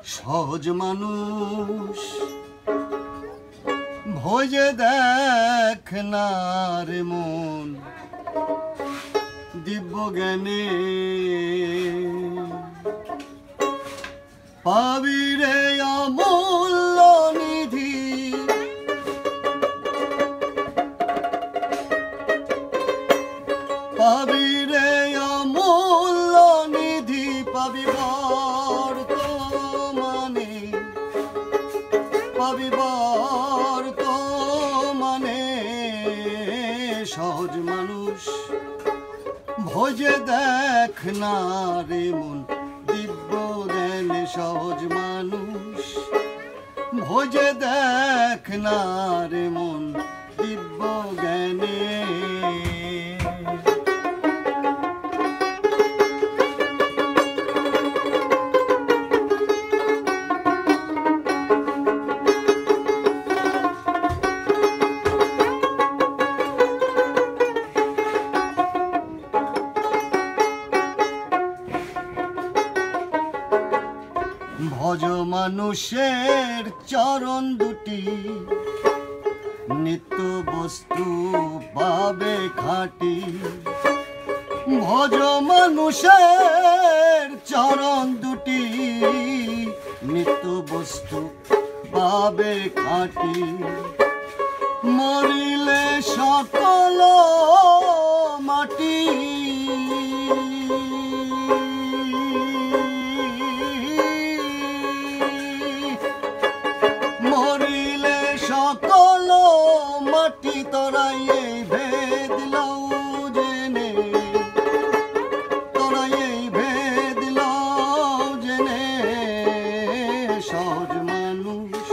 সহজ মানুষ ভোজে দেখ না রে মন দিব্য জ্ঞানে পাবি রে অমূল্য নিধি পাবি রে অমূল্য নিধি পাবি বর্তমানে পাবি বর্তমানে সহজ মানুষ ভোজে দেখ না রে মন দিব্য জ্ঞানে সহজ মানুষ ভোজে দেখ না রে মন দিব্য জ্ঞানে ভজ মানুষের চরণ দুটি নিত্য বস্তু পাবে খাঁটি ভজ মানুষের চরণ দুটি নিত্য বস্তু পাবে খাঁটি মরিলে সকল মাটি মরিলে সকল মাটি তোরাই এই ভেদ লও জেনে তোরাই এই ভেদ লও জেনে সহজ মানুষ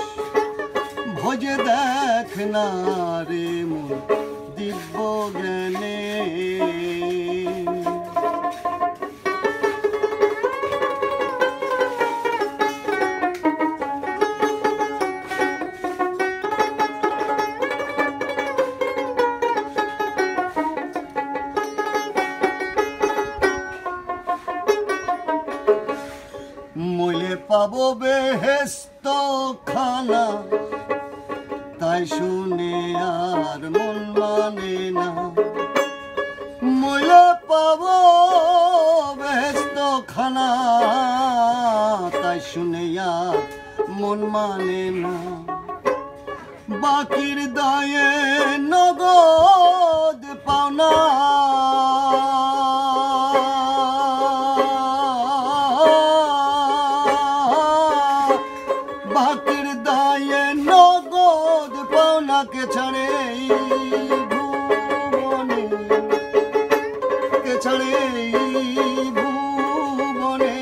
ভোজে দেখ না রে মন দিব্য জ্ঞানে মইলে পাবো বেহেস্ত খানা তাই শুনে আর মন মানে না মইলে পাবো বেহেস্ত খানা তাই শুনে আর মন মানে না বাকির দায়ে নগদ পাওনা বাকির দায়ে নগদ পাওনাকে ছাড়ে ভুবনে কে ছাড়ে ভুবনে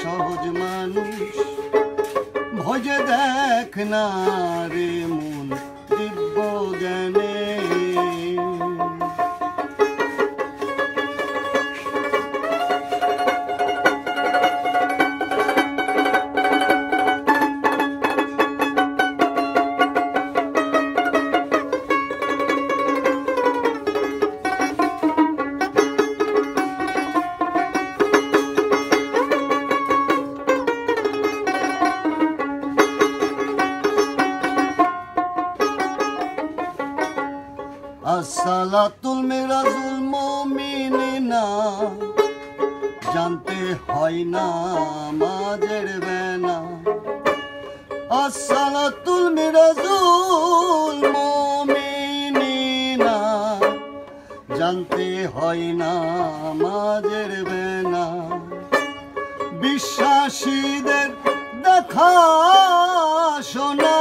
সহজ মানুষ ভোজে দেখ না রে মন দিব্য জ্ঞানে আসসালাতুল মিরাজুল মুমিনিনা জানতে হয় না মাঝের বেনা আসসালাতুল মিরাজুল মুমিনিনা জানতে হয় না মাঝের বেনা বিশ্বাসীদের দেখা শোনা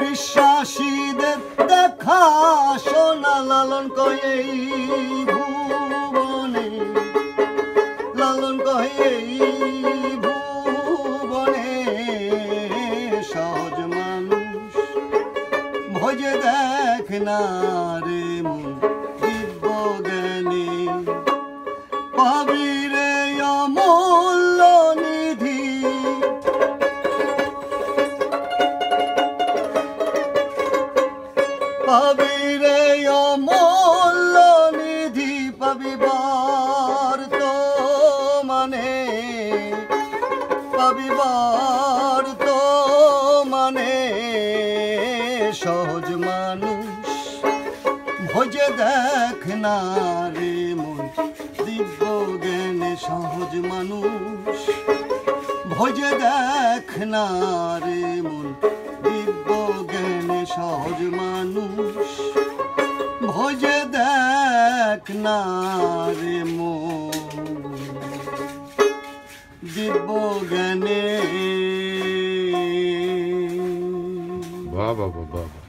বিশ্বাসীদের দেখা শোনা লালন কয়ে ভুবনে লালন কয়ে ভুবনে সহজ মানুষ ভোজে দেখ না রে মন দিব্য জ্ঞানে পাবি রে অমূল্য নিধি পাবি রে অমূল্য নিধি পাবিবার তো মানে পাবিবার তো মানে সহজ মানুষ ভোজে দেখ না রে মন দিব্য জ্ঞানে সহজ মানুষ ভোজে দেখ না রে মন দিব্য জ্ঞানে সহজ মানুষ ভোজে দেখ না রে মন দিব্য জ্ঞানে। বাহ বাহ বাহ বাহ।